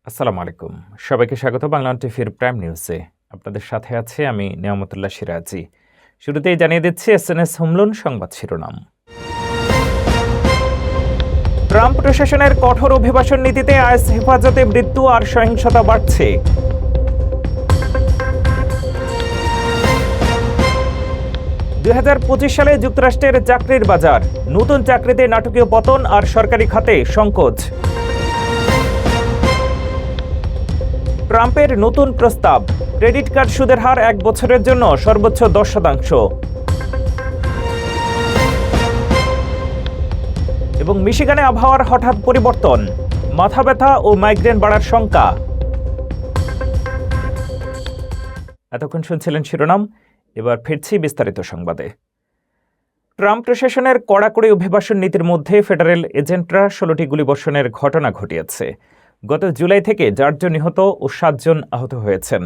আসসালামু আলাইকুম। সবাইকে স্বাগত বাংলা টিভির প্রাইম নিউজে। আপনাদের সাথে আছে আমি নিয়ামতুল্লাহ সিরাজি। শুরুতেই জানিয়ে দিচ্ছি এসএনএস হোমলুন সংবাদ শিরোনাম। ট্রাম্প প্রশাসনের কঠোর অভিবাসন নীতিতে আইএস হেফাজতে মৃত্যু আর সহিংসতা বাড়ছে। সালে যুক্তরাষ্ট্রের চাকরির বাজার, নতুন চাকরিতে নাটকীয় পতন আর সরকারি খাতে সংকোচ। ট্রাম্পের নতুন প্রস্তাব, ক্রেডিট কার্ড সুদের হার 1 বছরের জন্য সর্বোচ্চ 10%। এবং মিশিগানে আবহাওয়ার হঠাৎ পরিবর্তন, মাথা ব্যথা ও মাইগ্রেন বাড়ার শঙ্কা। এতক্ষণ শুনছিলেন শিরোনাম, এবার ফিরছি বিস্তারিত সংবাদে। ট্রাম্প প্রশাসনের কড়াকড়ি অভিবাসন নীতির মধ্যে ফেডারেল এজেন্টরা 16টি গুলিবর্ষণের ঘটনা ঘটিয়েছে। গত জুলাই থেকে 4 জন নিহত ও 7 জন আহত হয়েছেন।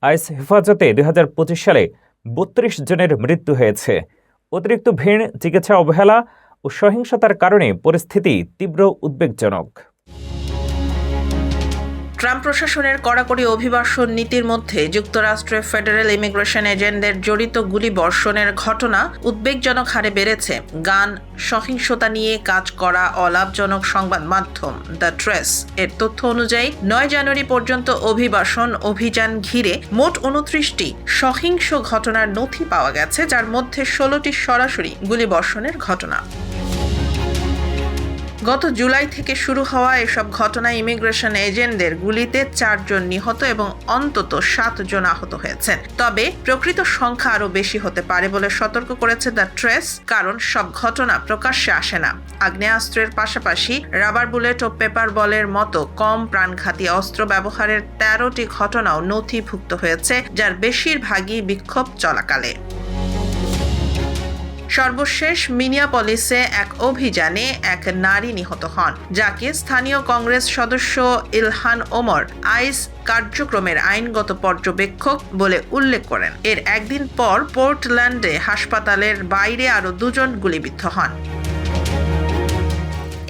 আইএস হেফাজতে 2025 সালে 32 জনের মৃত্যু হয়েছে। অতিরিক্ত ভিড়, চিকিৎসা অবহেলা ও সহিংসতার কারণে পরিস্থিতি তীব্র উদ্বেগজনক। ট্রাম্প প্রশাসনের কড়াকড়ি অভিবাসন নীতির মধ্যে যুক্তরাষ্ট্রের ফেডারেল ইমিগ্রেশন এজেন্টদের জড়িত গুলিবর্ষণের ঘটনা উদ্বেগজনক হারে বেড়েছে। গান সহিংসতা নিয়ে কাজ করা অলাভজনক সংবাদ মাধ্যম দ্য ট্রেস এর তথ্য অনুযায়ী 9 জানুয়ারি পর্যন্ত অভিবাসন অভিযান ঘিরে মোট 29টি সহিংস ঘটনার নথি পাওয়া গেছে, যার মধ্যে 16টি সরাসরি গুলিবর্ষণের ঘটনা। গত জুলাই থেকে শুরু হওয়া এসব ঘটনায় ইমিগ্রেশন এজেন্টদের গুলিতে 4 জন নিহত এবং অন্তত 7 জন আহত হয়েছেন। তবে প্রকৃত সংখ্যা আরও বেশি হতে পারে বলে সতর্ক করেছে দ্য ট্রেস, কারণ সব ঘটনা প্রকাশ্যে আসে না। আগ্নেয়াস্ত্রের পাশাপাশি রাবার বুলেট ও পেপার বলের মতো কম প্রাণঘাতী অস্ত্র ব্যবহারের 13টি ঘটনাও নথিভুক্ত হয়েছে, যার বেশিরভাগই বিক্ষোভ চলাকালে। সর্বশেষ মিনিয়াপলিসে এক অভিযানে এক নারী নিহত হন, যাকে স্থানীয় কংগ্রেস সদস্য ইলহান ওমর আইস কার্যক্রমের আইনগত পর্যবেক্ষক বলে উল্লেখ করেন। এর একদিন পর পোর্টল্যান্ডে হাসপাতালের বাইরে আরও 2 জন গুলিবিদ্ধ হন।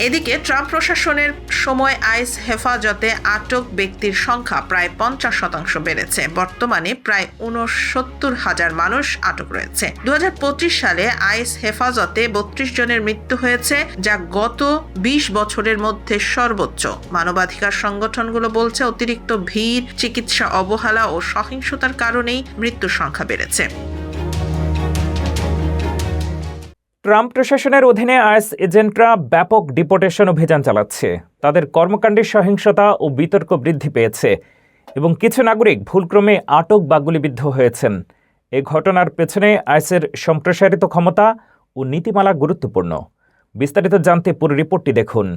এদিকে ট্রাম্প প্রশাসনের সময় আইএস হেফাজতে আটক ব্যক্তির সংখ্যা প্রায় 50% বেড়েছে। বর্তমানে প্রায় 69,000 মানুষ আটক রয়েছে। 2025 সালে আইএস হেফাজতে 32 জনের মৃত্যু হয়েছে, যা গত 20 বছরের মধ্যে সর্বোচ্চ। মানবাধিকার সংগঠনগুলো বলছে অতিরিক্ত ভিড়, চিকিৎসা অবহেলা ও সহিংসতার কারণেই মৃত্যুর সংখ্যা বেড়েছে। ট্রাম্প প্রশাসনের অধীনে আইএস এজেন্টরা ব্যাপক ডিপোর্টেশন অভিযান চালাচ্ছে। তাদের কর্মকাণ্ডের সহিংসতা ও বিতর্ক বৃদ্ধি পেয়েছে এবং কিছু নাগরিক ভুলক্রমে আটক বা গুলিবিদ্ধ হয়েছেন। এই ঘটনার পেছনে আইএসের সম্প্রসারিত ক্ষমতা ও নীতিমালা গুরুত্বপূর্ণ। বিস্তারিত জানতে পুরো রিপোর্টটি দেখুন।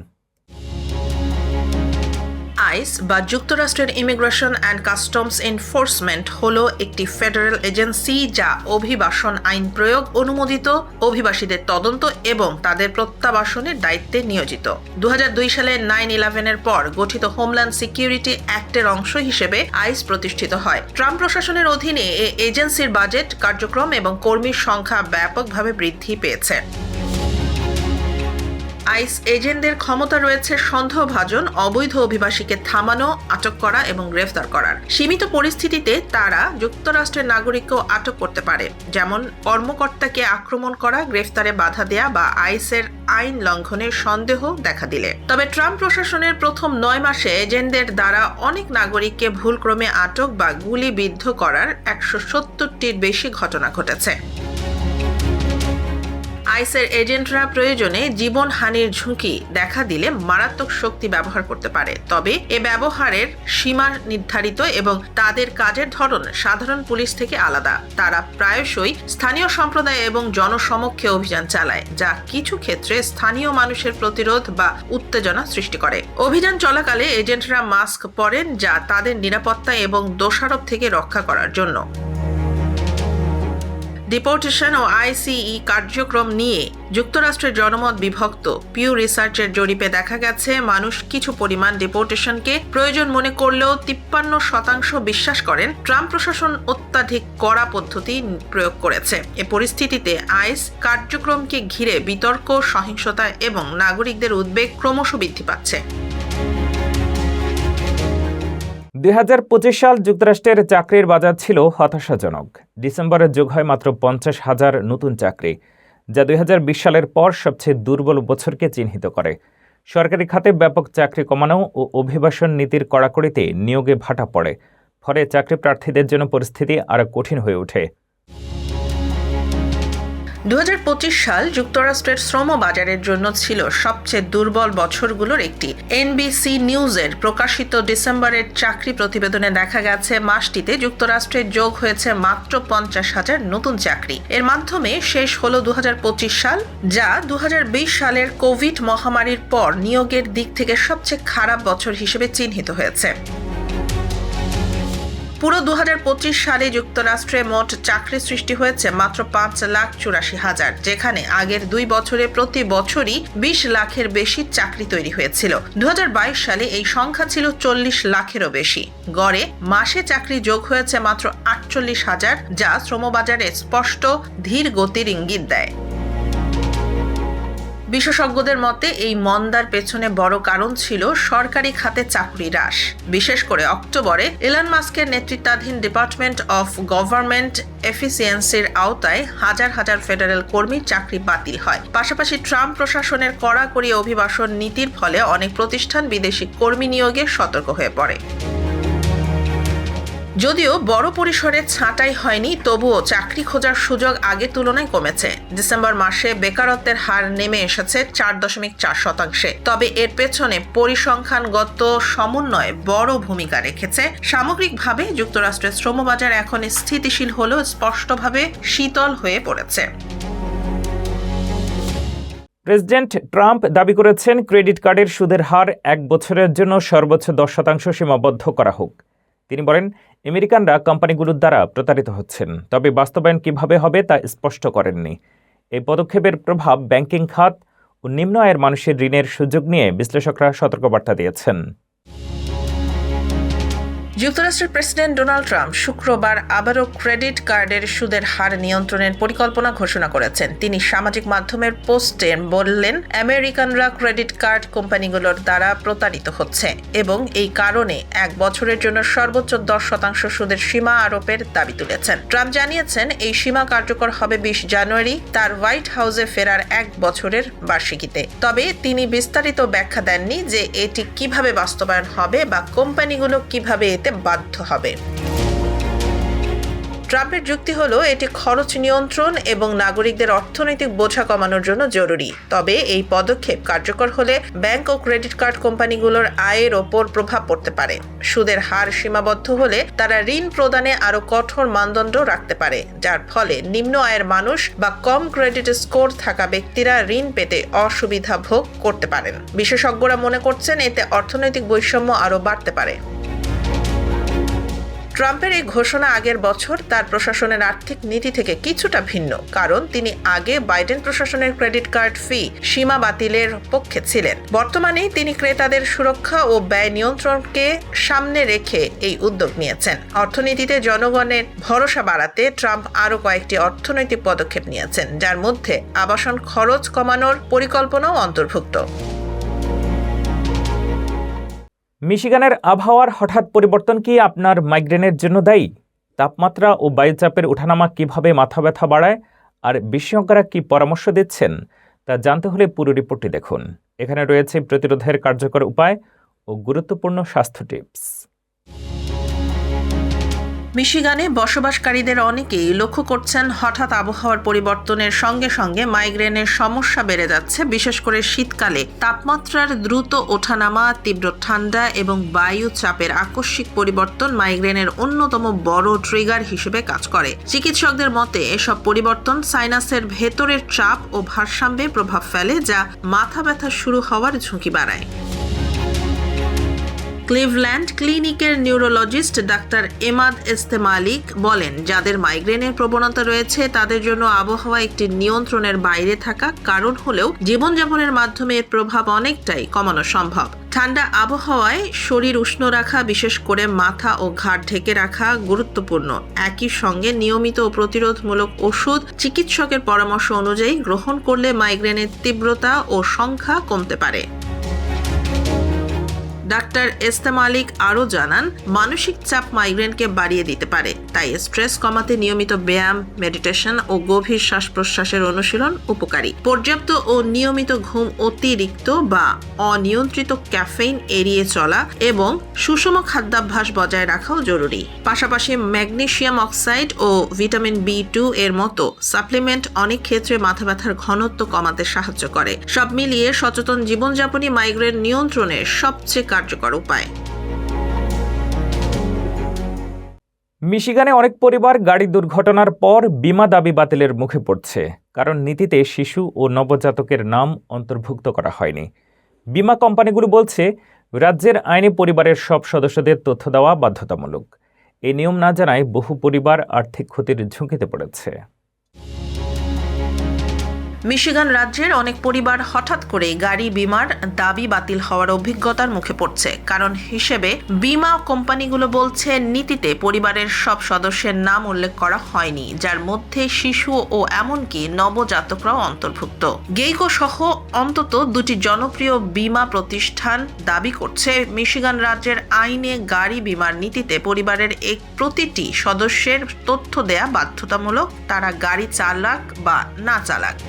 আইস বা যুক্তরাষ্ট্রের ইমিগ্রেশন অ্যান্ড কাস্টমস এনফোর্সমেন্ট হলো একটি ফেডারেল এজেন্সি যা অভিবাসন আইন প্রয়োগ, অনুমোদিত অভিবাসীদের তদন্ত এবং তাদের প্রত্যাবাসনের দায়িত্বে নিয়োজিত। 2002 সালে 9/11-এর পর গঠিত হোমল্যান্ড সিকিউরিটি অ্যাক্টের অংশ হিসেবে আইস প্রতিষ্ঠিত হয়। ট্রাম্প প্রশাসনের অধীনে এই এজেন্সির বাজেট, কার্যক্রম এবং কর্মীর সংখ্যা ব্যাপকভাবে বৃদ্ধি পেয়েছে। আইস এজেন্টদের ক্ষমতা রয়েছে সন্দেহভাজন অবৈধ অভিবাসীকে থামানো, আটক করা এবং গ্রেফতার করার। সীমিত পরিস্থিতিতে তারা যুক্তরাষ্ট্রের নাগরিককেও আটক করতে পারে, যেমন কর্মকর্তাকে আক্রমণ করা, গ্রেফতারে বাধা দেয়া বা আইসের আইন লঙ্ঘনের সন্দেহ দেখা দিলে। তবে ট্রাম্প প্রশাসনের প্রথম 9 মাসে এজেন্টদের দ্বারা অনেক নাগরিককে ভুলক্রমে আটক বা গুলিবিদ্ধ করার 170টির বেশি ঘটনা ঘটেছে। আইসের এজেন্টরা প্রয়োজনে জীবনহানির ঝুঁকি দেখা দিলে মারাত্মক শক্তি ব্যবহার করতে পারে, তবে এ ব্যবহারের সীমা নির্ধারিত এবং তাদের কাজের ধরন সাধারণ পুলিশ থেকে আলাদা। তারা প্রায়শই স্থানীয় সম্প্রদায় এবং জনসমক্ষে অভিযান চালায়, যা কিছু ক্ষেত্রে স্থানীয় মানুষের প্রতিরোধ বা উত্তেজনা সৃষ্টি করে। অভিযান চলাকালে এজেন্টরা মাস্ক পরেন, যা তাদের নিরাপত্তা এবং দোষারোপ থেকে রক্ষা করার জন্য। ডিপোর্টেশন ও আইসিই কার্যক্রম নিয়ে যুক্তরাষ্ট্রের জনমত বিভক্ত। পিউ রিসার্চের জরিপে দেখা গেছে মানুষ কিছু পরিমাণ ডিপোর্টেশনকে প্রয়োজন মনে করলেও 53% বিশ্বাস করেন ট্রাম্প প্রশাসন অত্যাধিক কড়া পদ্ধতি প্রয়োগ করেছে। এ পরিস্থিতিতে আইস কার্যক্রমকে ঘিরে বিতর্ক, সহিংসতা এবং নাগরিকদের উদ্বেগ ক্রমশ বৃদ্ধি পাচ্ছে। 2025 সাল যুক্তরাষ্ট্রের চাকরির বাজার ছিল হতাশাজনক। ডিসেম্বরে যোগ হয় মাত্র 50,000 নতুন চাকরি, যা 2020 সালের পর সবচেয়ে দুর্বল বছরকে চিহ্নিত করে। সরকারি খাতে ব্যাপক চাকরি কমানো ও অভিবাসন নীতির কড়াকড়িতে নিয়োগে ভাটা পড়ে, ফলে চাকরি প্রার্থীদের জন্য পরিস্থিতি আরও কঠিন হয়ে ওঠে। 2025 সাল যুক্তরাষ্ট্রের শ্রম বাজারের জন্য ছিল সবচেয়ে দুর্বল বছরগুলোর একটি। এনবিসি নিউজের প্রকাশিত ডিসেম্বরের চাকরি প্রতিবেদনে দেখা গেছে মাসটিতে যুক্তরাষ্ট্রে যোগ হয়েছে মাত্র 50,000 নতুন চাকরি। এর মাধ্যমে শেষ হলো 2025 সাল, যা 2020 সালের কোভিড মহামারীর পর নিয়োগের দিক থেকে সবচেয়ে খারাপ বছর হিসেবে চিহ্নিত হয়েছে। পুরো 2025 সালে যুক্তরাষ্ট্রে মোট চাকরি সৃষ্টি হয়েছে মাত্র 5,84,000, যেখানে আগের 2 বছরে প্রতি বছরই 20 লাখের বেশি চাকরি তৈরি হয়েছিল। 2022 সালে এই সংখ্যা ছিল 40 লাখেরও বেশি। গড়ে মাসে চাকরি যোগ হয়েছে মাত্র 48,000, যা শ্রমবাজারে স্পষ্ট ধীর গতির ইঙ্গিত দেয়। বিশেষজ্ঞদের মতে এই মন্দার পেছনে বড় কারণ ছিল সরকারি খাতে চাকরি হ্রাস। বিশেষ করে অক্টোবরে ইলন মাস্কের নেতৃত্বাধীন ডিপার্টমেন্ট অফ গভর্নমেন্ট এফিসিয়েন্সির আওতায় হাজার হাজার ফেডারেল কর্মীর চাকরি বাতিল হয়। পাশাপাশি ট্রাম্প প্রশাসনের কড়াকড়ি অভিবাসন নীতির ফলে অনেক প্রতিষ্ঠান বিদেশি কর্মী নিয়োগে সতর্ক হয়ে পড়ে। যদিও বড় পরিসরে ছাঁটাই হয়নি, তবুও চাকরি খোঁজার সুযোগ আগের তুলনায় কমেছে। ডিসেম্বর মাসে বেকারত্বের হার নেমে এসেছে 4.4%। তবে এর পেছনে পরিসংখ্যানগত সমন্বয় বড় ভূমিকা রেখেছে। সামগ্রিকভাবে যুক্তরাষ্ট্রের শ্রমবাজার এখন স্থিতিশীল হলেও স্পষ্টভাবে শীতল হয়ে পড়েছে। প্রেসিডেন্ট ট্রাম্প দাবি করেছেন ক্রেডিট কার্ডের সুদের হার 1 বছরের জন্য সর্বোচ্চ 10% সীমাবদ্ধ করা হোক। তিনি বলেন, আমেরিকানরা কোম্পানিগুলোর দ্বারা প্রতারিত হচ্ছেন, তবে বাস্তবায়ন কিভাবে হবে তা স্পষ্ট করেননি। এই পদক্ষেপের প্রভাব ব্যাংকিং খাত ও নিম্ন আয়ের মানুষের ঋণের সুযোগ নিয়ে বিশ্লেষকরা সতর্কবার্তা দিয়েছেন। যুক্তরাষ্ট্রের প্রেসিডেন্ট ডোনাল্ড ট্রাম্প শুক্রবার আবারও ক্রেডিট কার্ডের সুদের হার নিয়ন্ত্রণের পরিকল্পনা ঘোষণা করেছেন। তিনি সামাজিক মাধ্যমের পোস্টে বললেন, আমেরিকানরা ক্রেডিট কার্ড কোম্পানিগুলোর দ্বারা প্রতারিত হচ্ছে এবং এই কারণে 1 বছরের জন্য সর্বোচ্চ 10% সুদের সীমা আরোপের দাবি তুলেছেন। ট্রাম্প জানিয়েছেন এই সীমা কার্যকর হবে 20 জানুয়ারি তার হোয়াইট হাউসে ফেরার 1 বছরের বার্ষিকীতে। তবে তিনি বিস্তারিত ব্যাখ্যা দেননি যে এটি কিভাবে বাস্তবায়ন হবে বা কোম্পানিগুলো কিভাবে এতে বাধ্য হবে। ট্রাম্পের যুক্তি হলো এটি খরচ নিয়ন্ত্রণ এবং নাগরিকদের অর্থনৈতিক বোঝা কমানোর জন্য জরুরি। তবে এই পদক্ষেপ কার্যকর হলে ব্যাংক ও ক্রেডিট কার্ড কোম্পানিগুলোর আয়ের ওপর প্রভাব পড়তে পারে। সুদের হার সীমাবদ্ধ হলে তারা ঋণ প্রদানে আরও কঠোর মানদণ্ড রাখতে পারে, যার ফলে নিম্ন আয়ের মানুষ বা কম ক্রেডিট স্কোর থাকা ব্যক্তিরা ঋণ পেতে অসুবিধা ভোগ করতে পারেন। বিশেষজ্ঞরা মনে করছেন এতে অর্থনৈতিক বৈষম্য আরও বাড়তে পারে। ট্রাম্পের এই ঘোষণা আগের বছর তার প্রশাসনের আর্থিক নীতি থেকে কিছুটা ভিন্ন, কারণ তিনি আগে বাইডেন প্রশাসনের ক্রেডিট কার্ড ফি সীমা বাতিলের পক্ষে ছিলেন। বর্তমানে তিনি ক্রেতাদের সুরক্ষা ও ব্যয় নিয়ন্ত্রণকে সামনে রেখে এই উদ্যোগ নিয়েছেন। অর্থনীতিতে জনগণের ভরসা বাড়াতে ট্রাম্প আরও কয়েকটি অর্থনৈতিক পদক্ষেপ নিয়েছেন, যার মধ্যে আবাসন খরচ কমানোর পরিকল্পনাও অন্তর্ভুক্ত। মিশিগানের আবহাওয়ার হঠাৎ পরিবর্তন কি আপনার মাইগ্রেনের জন্য দায়ী? তাপমাত্রা ও বায়ুচাপের ওঠানামা কিভাবে মাথা ব্যথা বাড়ায় আর বিশেষজ্ঞরা কি পরামর্শ দিচ্ছেন তা জানতে হলে পুরো রিপোর্টটি দেখুন। এখানে রয়েছে প্রতিরোধের কার্যকর উপায় ও গুরুত্বপূর্ণ স্বাস্থ্য টিপস। মিশিগানে বসবাসকারীদের অনেকেই লক্ষ্য করছেন হঠাৎ আবহাওয়ার পরিবর্তনের সঙ্গে সঙ্গে মাইগ্রেনের সমস্যা বেড়ে যাচ্ছে। বিশেষ করে শীতকালে তাপমাত্রার দ্রুত ওঠানামা, তীব্র ঠান্ডা এবং বায়ু চাপের আকস্মিক পরিবর্তন মাইগ্রেনের অন্যতম বড় ট্রিগার হিসেবে কাজ করে। চিকিৎসকদের মতে এসব পরিবর্তন সাইনাসের ভেতরের চাপ ও ভারসাম্যে প্রভাব ফেলে, যা মাথা ব্যথা শুরু হওয়ার ঝুঁকি বাড়ায়। ক্লিভল্যান্ড ক্লিনিকের নিউরোলজিস্ট ডাক্তার এমাদ এস্তেমালিক বলেন, যাদের মাইগ্রেনের প্রবণতা রয়েছে তাদের জন্য আবহাওয়া একটি নিয়ন্ত্রণের বাইরে থাকা কারণ হলেও জীবনযাপনের মাধ্যমে এর প্রভাব অনেকটাই কমানো সম্ভব। ঠান্ডা আবহাওয়ায় শরীর উষ্ণ রাখা, বিশেষ করে মাথা ও ঘাড় ঢেকে রাখা গুরুত্বপূর্ণ। একই সঙ্গে নিয়মিত ও প্রতিরোধমূলক ওষুধ চিকিৎসকের পরামর্শ অনুযায়ী গ্রহণ করলে মাইগ্রেনের তীব্রতা ও সংখ্যা কমতে পারে। ডাক্তার এস্তে মালিক আরও জানান, মানসিক চাপ মাইগ্রেনকে বাড়িয়ে দিতে পারে, তাই স্ট্রেস কমাতে নিয়মিত ব্যায়াম, মেডিটেশন ও গভীর শ্বাস প্রশ্বাসের অনুশীলন উপকারী। পর্যাপ্ত ও নিয়মিত ঘুম, অতিরিক্ত বা অনিয়ন্ত্রিত ক্যাফেইন এড়িয়ে চলা এবং সুষম খাদ্যাভ্যাস বজায় রাখাও জরুরি। পাশাপাশি ম্যাগনেসিয়াম অক্সাইড ও ভিটামিন B2 এর মতো সাপ্লিমেন্ট অনেক ক্ষেত্রে মাথা ব্যথার ঘনত্ব কমাতে সাহায্য করে। সব মিলিয়ে সচেতন জীবনযাপনই মাইগ্রেন নিয়ন্ত্রণের সবচেয়ে কার্যকর উপায়। মিশিগানে অনেক পরিবার গাড়ি দুর্ঘটনার পর বীমা দাবি বাতিলের মুখে পড়ছে, কারণ নীতিতে শিশু ও নবজাতকের নাম অন্তর্ভুক্ত করা হয়নি। বীমা কোম্পানিগুলো বলছে, রাজ্যের আইনে পরিবারের সব সদস্যদের তথ্য দেওয়া বাধ্যতামূলক। এই নিয়ম না জানায় বহু পরিবার আর্থিক ক্ষতির ঝুঁকিতে পড়েছে। মিশিগান রাজ্যের অনেক পরিবার হঠাৎ করে গাড়ি বীমার দাবি বাতিল হওয়ার অভিজ্ঞতার মুখে পড়ছে। কারণ হিসেবে বীমা কোম্পানিগুলো বলছে, নীতিতে পরিবারের সব সদস্যের নাম উল্লেখ করা হয়নি, যার মধ্যে শিশু ও এমনকি নবজাতকরাও অন্তর্ভুক্ত। গেইকো সহ অন্তত 2টি জনপ্রিয় বীমা প্রতিষ্ঠান দাবি করছে, মিশিগান রাজ্যের আইনে গাড়ি বীমার নীতিতে পরিবারের প্রতিটি সদস্যের তথ্য দেয়া বাধ্যতামূলক, তারা গাড়ি চালাক বা না চালাক।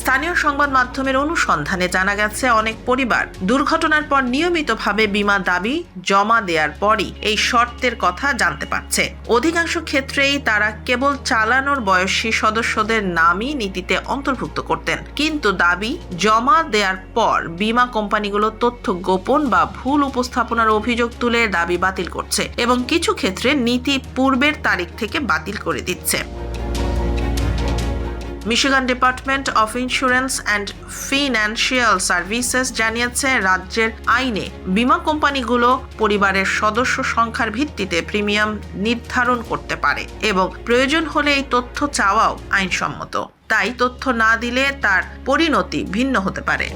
স্থানীয় সংবাদ মাধ্যমের অনুসন্ধানে জানা গেছে, অনেক পরিবার দুর্ঘটনার পর নিয়মিতভাবে বীমা দাবি জমা দেওয়ার পরই এই শর্তের কথা জানতে পারছে। অধিকাংশ ক্ষেত্রেই তারা কেবল চালানোর বয়সী সদস্যদের নামই নীতিতে অন্তর্ভুক্ত করতেন, কিন্তু দাবি জমা দেওয়ার পর বীমা কোম্পানিগুলো তথ্য গোপন বা ভুল উপস্থাপনার অভিযোগ তুলে দাবি বাতিল করছে এবং কিছু ক্ষেত্রে নীতি পূর্বের তারিখ থেকে বাতিল করে দিচ্ছে। Michigan department of insurance and financial services জানিয়েছে, রাজ্যের আইনে বীমা কোম্পানিগুলো পরিবারের সদস্য সংখ্যার ভিত্তিতে প্রিমিয়াম নির্ধারণ করতে পারে এবং প্রয়োজন হলে এই তথ্য চাওয়াও আইনসম্মত। তাই তথ্য না দিলে তার পরিণতি ভিন্ন হতে পারে।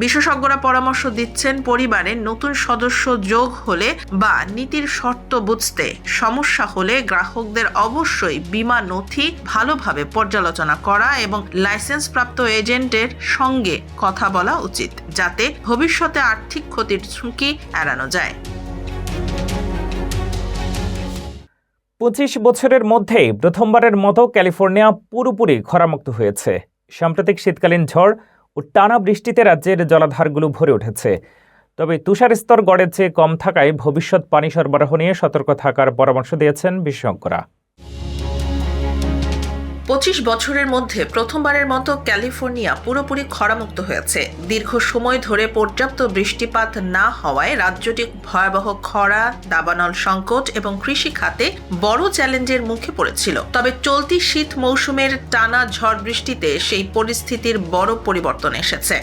বিশেষজ্ঞরা পরামর্শ দিচ্ছেন, পরিবারে নতুন সদস্য যোগ হলে বা নীতির শর্ত বুঝতে সমস্যা হলে গ্রাহকদের অবশ্যই বীমা নথি ভালোভাবে পর্যালোচনা করা এবং লাইসেন্সপ্রাপ্ত এজেন্টের সঙ্গে কথা বলা উচিত, যাতে ভবিষ্যতে আর্থিক ক্ষতির ঝুঁকি এড়ানো যায়। 25 বছরের মধ্যেই প্রথমবারের মতো ক্যালিফোর্নিয়া পুরোপুরি খরামুক্ত হয়েছে। সাম্প্রতিক শীতকালীন ঝড় ও টানা বৃষ্টিতে রাজ্যের জলাধারগুলো ভরে উঠেছে। তবে তুষার স্তর গড়ের চেয়ে কম থাকায় ভবিষ্যৎ পানি সরবরাহ নিয়ে সতর্ক থাকার পরামর্শ দিয়েছেন বিশেষজ্ঞরা। 25 বছরের মধ্যে প্রথমবারের মতো ক্যালিফোর্নিয়া পুরোপুরি খরামুক্ত হয়েছে। দীর্ঘ সময় ধরে পর্যাপ্ত বৃষ্টিপাত না হওয়ায় রাজ্যটি ভয়াবহ খরা, দাবানল সংকট এবং কৃষি খাতে বড় চ্যালেঞ্জের মুখে পড়েছিল। তবে চলতি শীত মৌসুমের টানা ঝড় বৃষ্টিতে সেই পরিস্থিতির বড় পরিবর্তন এসেছে।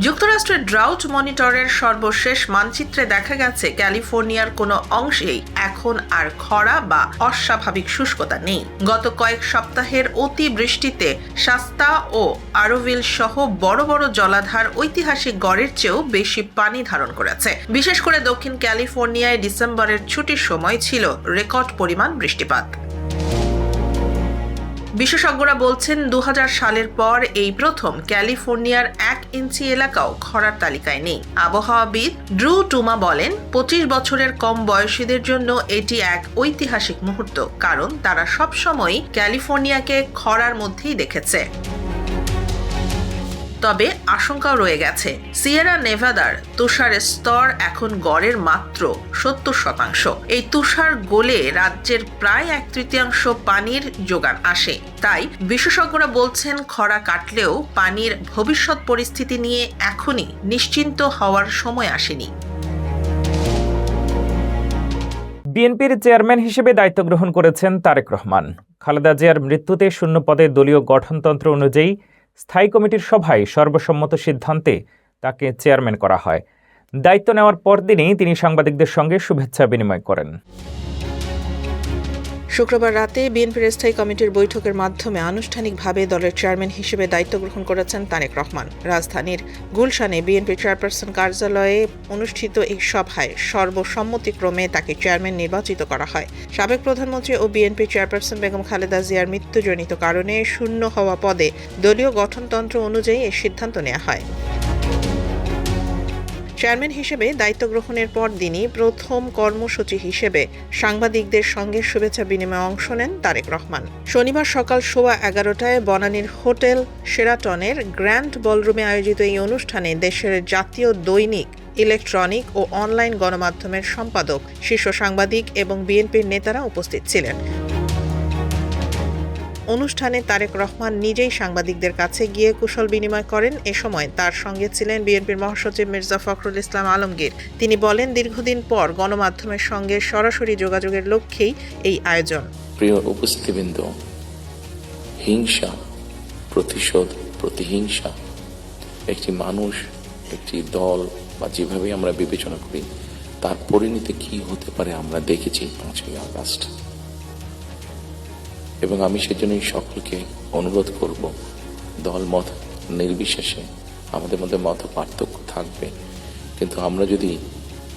যুক্তরাষ্ট্রের ড্রাউট মনিটরের সর্বশেষ মানচিত্রে দেখা গেছে, ক্যালিফোর্নিয়ার কোনো অংশেই এখন আর খরা বা অস্বাভাবিক শুষ্কতা নেই। গত কয়েক সপ্তাহের অতি বৃষ্টিতে শাস্তা ও আরোভিল সহ বড় বড় জলাধার ঐতিহাসিক গড়ের চেয়েও বেশি পানি ধারণ করেছে। বিশেষ করে দক্ষিণ ক্যালিফোর্নিয়ায় ডিসেম্বরের ছুটির সময় ছিল রেকর্ড পরিমাণ বৃষ্টিপাত। বিশেষজ্ঞরা বলছেন, 2000 সালের পর এই প্রথম ক্যালিফোর্নিয়ার 1 ইঞ্চি এলাকাও খরার তালিকায় নেই। আবহাওয়াবিদ ড্রু টুমা বলেন, 25 বছরের কম বয়সীদের জন্য এটি এক ঐতিহাসিক মুহূর্ত, কারণ তারা সবসময় ক্যালিফোর্নিয়াকে খরার মধ্যেই দেখেছে। তবে আশঙ্কাও রয়ে গেছে। সিয়েরা নেভাদার তুষার স্তর এখন গড়ের মাত্র 70%। এই তুষার গলে রাজ্যের প্রায় 1/3 পানির যোগান আসে। তাই বিশেষজ্ঞরা বলছেন, খরা কাটলেও পানির ভবিষ্যৎ পরিস্থিতি নিয়ে এখনই নিশ্চিন্ত হওয়ার সময় আসেনি। বিএনপির চেয়ারম্যান হিসেবে দায়িত্ব গ্রহণ করেছেন তারেক রহমান। খালেদা জিয়ার মৃত্যুতে শূন্য পদে দলীয় গঠনতন্ত্র অনুযায়ী স্থায়ী কমিটির সভায় সর্বসম্মত সিদ্ধান্তে তাকে চেয়ারম্যান করা হয়। দায়িত্ব নেওয়ার পরদিনই তিনি সাংবাদিকদের সঙ্গে শুভেচ্ছা বিনিময় করেন। শুক্রবার রাতে বিএনপির স্থায়ী কমিটির বৈঠকের মাধ্যমে আনুষ্ঠানিকভাবে দলের চেয়ারম্যান হিসেবে দায়িত্ব গ্রহণ করেছেন তারেক রহমান। রাজধানীর গুলশানে বিএনপি চেয়ারপারসন কার্যালয়ে অনুষ্ঠিত এই সভায় সর্বসম্মতিক্রমে তাকে চেয়ারম্যান নির্বাচিত করা হয়। সাবেক প্রধানমন্ত্রী ও বিএনপি চেয়ারপারসন বেগম খালেদা জিয়ার মৃত্যুজনিত কারণে শূন্য হওয়া পদে দলীয় গঠনতন্ত্র অনুযায়ী এই সিদ্ধান্ত নেওয়া হয়। চেয়ারম্যান হিসেবে দায়িত্ব গ্রহণের পর দিনই প্রথম কর্মসূচি হিসেবে সাংবাদিকদের সঙ্গে শুভেচ্ছা বিনিময়ে অংশ নেন তারেক রহমান। শনিবার সকাল 11:15টায় বনানীর হোটেল শেরাটনের গ্র্যান্ড বলরুমে আয়োজিত এই অনুষ্ঠানে দেশের জাতীয় দৈনিক, ইলেকট্রনিক ও অনলাইন গণমাধ্যমের সম্পাদক, শীর্ষ সাংবাদিক এবং বিএনপির নেতারা উপস্থিত ছিলেন। অনুষ্ঠানে তারেক রহমান নিজেই সাংবাদিকদের কাছে গিয়ে কুশল বিনিময় করেন। এ সময় তার সঙ্গে ছিলেন বিএনপির মহাসচিব মির্জা ফখরুল ইসলাম আলমগীর। তিনি বলেন, দীর্ঘদিন পর গণমাধ্যমের সঙ্গে সরাসরি যোগাযোগের লক্ষ্যেই এই আয়োজন। প্রিয় উপস্থিতিবৃন্দ, হিংসা, প্রতিশোধ, প্রতিহিংসা একটি মানুষ, একটি দল বা যেভাবে আমরা বিবেচনা করি তার পরিণতি কি হতে পারে আমরা দেখেছি 5ই আগস্ট। এবং আমি সেজন্যই সকলকে অনুরোধ করব, দল মত নির্বিশেষে আমাদের মধ্যে মত পার্থক্য থাকবে, কিন্তু আমরা যদি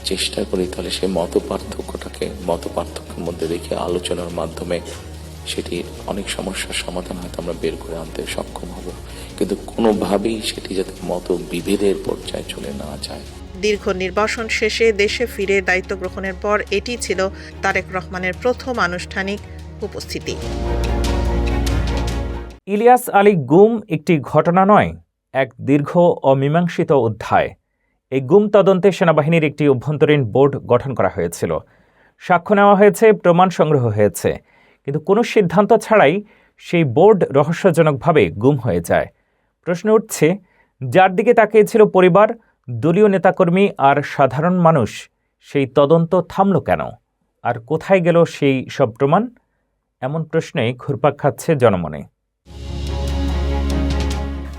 চেষ্টা করি তাহলে সেই মত পার্থক্যের মধ্যে রেখে আলোচনার মাধ্যমে সেটি অনেক সমস্যার সমাধান হয়তো আমরা বের করে আনতে সক্ষম হব, কিন্তু কোনোভাবেই সেটি যাতে মত বিভেদের পর্যায়ে চলে না যায়। দীর্ঘ নির্বাসন শেষে দেশে ফিরে দায়িত্ব গ্রহণের পর এটি ছিল তারেক রহমানের প্রথম আনুষ্ঠানিক উপস্থিতি। ইলিয়াস আলী গুম একটি ঘটনা নয়, এক দীর্ঘ অমীমাংসিত অধ্যায়। এই গুম তদন্তে সেনাবাহিনীর একটি অভ্যন্তরীণ বোর্ড গঠন করা হয়েছিল। সাক্ষ্য নেওয়া হয়েছে, প্রমাণ সংগ্রহ হয়েছে, কিন্তু কোনো সিদ্ধান্ত ছাড়াই সেই বোর্ড রহস্যজনকভাবে গুম হয়ে যায়। প্রশ্ন উঠছে, যার দিকে তাকিয়েছিল পরিবার, দলীয় নেতাকর্মী আর সাধারণ মানুষ, সেই তদন্ত থামল কেন? আর কোথায় গেল সেই সব প্রমাণ? এমন প্রশ্নেই ঘুরপাক খাচ্ছে জনমনে।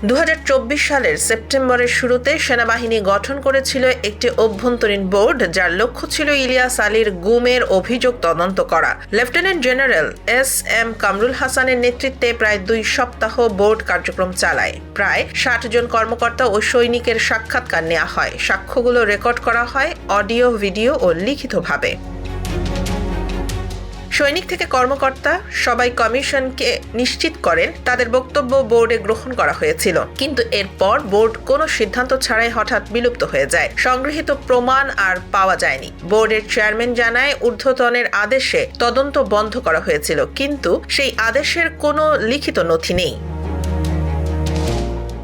2024 সালের সেপ্টেম্বরের শুরুতে সেনাবাহিনী গঠন করেছিল একটি অভ্যন্তরীণ বোর্ড, যার লক্ষ্য ছিল ইলিয়াস আলীর গুমের অভিযোগ তদন্ত করা। লেফটেন্যান্ট জেনারেল SM কামরুল হাসানের নেতৃত্বে প্রায় 2 সপ্তাহ বোর্ড কার্যক্রম চালায়। প্রায় 60 জন কর্মকর্তা ও সৈনিকের সাক্ষাৎকার নেওয়া হয়। সাক্ষ্যগুলো রেকর্ড করা হয় অডিও, ভিডিও ও লিখিতভাবে। সৈনিক থেকে কর্মকর্তা সবাই কমিশনকে নিশ্চিত করেন তাদের বক্তব্য বোর্ডে গ্রহণ করা হয়েছিল, কিন্তু এরপর বোর্ড কোনো সিদ্ধান্ত ছাড়াই হঠাৎ বিলুপ্ত হয়ে যায়। সংগৃহীত প্রমাণ আর পাওয়া যায়নি। বোর্ডের চেয়ারম্যান জানায়, ঊর্ধ্বতনের আদেশে তদন্ত বন্ধ করা হয়েছিল, কিন্তু সেই আদেশের কোনো লিখিত নথি নেই।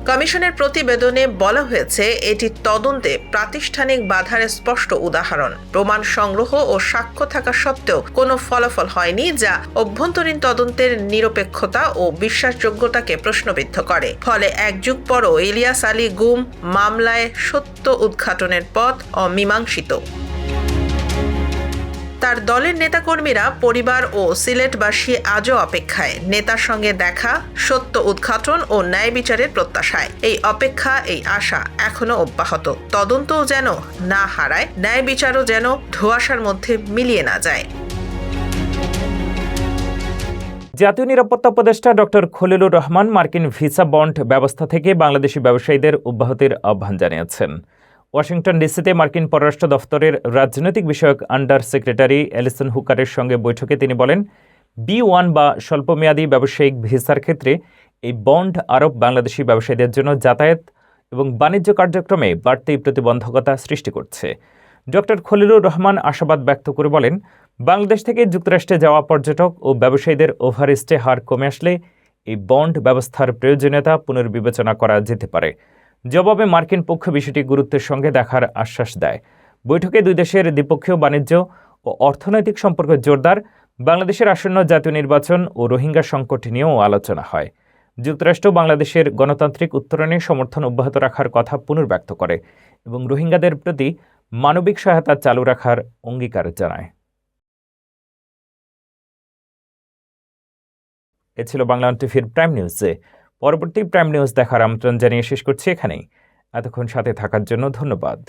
কমিশনের প্রতিবেদনে বলা হয়েছে, এটি তদন্তে প্রাতিষ্ঠানিক বাধার স্পষ্ট উদাহরণ। প্রমাণ সংগ্রহ ও সাক্ষ্য থাকা সত্ত্বেও কোনো ফলাফল হয়নি, যা অভ্যন্তরীণ তদন্তের নিরপেক্ষতা ও বিশ্বাসযোগ্যতাকে প্রশ্নবিদ্ধ করে। ফলে এক যুগ পরও ইলিয়াস আলী গুম মামলায় সত্য উদ্ঘাটনের পথ অমীমাংসিত। তার দলের নেতাকর্মীরা, পরিবার ও সিলেটবাসী আজও অপেক্ষায়, নেতার সঙ্গে দেখা, সত্য উদ্ঘাটন ও ন্যায় বিচারের প্রত্যাশায়। এই অপেক্ষা, এই আশা এখনো অব্যাহত। তদন্তও যেন না হারায়, ন্যায় বিচারও যেন ধোঁয়াশার মধ্যে মিলিয়ে না যায়। জাতীয় নিরাপত্তা উপদেষ্টা ডক্টর খলিলুর রহমান মার্কিন ভিসা বন্ড ব্যবস্থা থেকে বাংলাদেশি ব্যবসায়ীদের অব্যাহতির আহ্বান জানিয়েছেন। ওয়াশিংটন ডিসিতে মার্কিন পররাষ্ট্র দফতরের রাজনৈতিক বিষয়ক আন্ডার সেক্রেটারি এলিসন হুকারের সঙ্গে বৈঠকে তিনি বলেন, B1 বা স্বল্পমেয়াদী ব্যবসায়িক ভিসার ক্ষেত্রে এই বন্ড আরব বাংলাদেশি ব্যবসায়ীদের জন্য যাতায়াত এবং বাণিজ্য কার্যক্রমে বাড়তি প্রতিবন্ধকতা সৃষ্টি করছে। ডক্টর খলিলুর রহমান আশাবাদ ব্যক্ত করে বলেন, বাংলাদেশ থেকে যুক্তরাষ্ট্রে যাওয়া পর্যটক ও ব্যবসায়ীদের ওভারস্টে হার কমে আসলে এই বন্ড ব্যবস্থার প্রয়োজনীয়তা পুনর্বিবেচনা করা যেতে পারে। জবাবে মার্কিন পক্ষ বিষয়টি গুরুত্বের সঙ্গে দেখার আশ্বাস দেয়। বৈঠকে দুই দেশের দ্বিপক্ষীয় বাণিজ্য ও অর্থনৈতিক সম্পর্ক জোরদার, বাংলাদেশের আসন্ন জাতীয় নির্বাচন ও রোহিঙ্গা সংকট নিয়েও আলোচনা হয়। যুক্তরাষ্ট্র বাংলাদেশের গণতান্ত্রিক উত্তরণে সমর্থন অব্যাহত রাখার কথা পুনর্ব্যক্ত করে এবং রোহিঙ্গাদের প্রতি মানবিক সহায়তা চালু রাখার অঙ্গীকার জানায়। এ ছিল বাংলাদেশ টিভির প্রাইম নিউজে। পরবর্তী প্রাইম নিউজ দেখার আমন্ত্রণ জানিয়ে শেষ করছি এখানেই। এতক্ষণ সাথে থাকার জন্য ধন্যবাদ।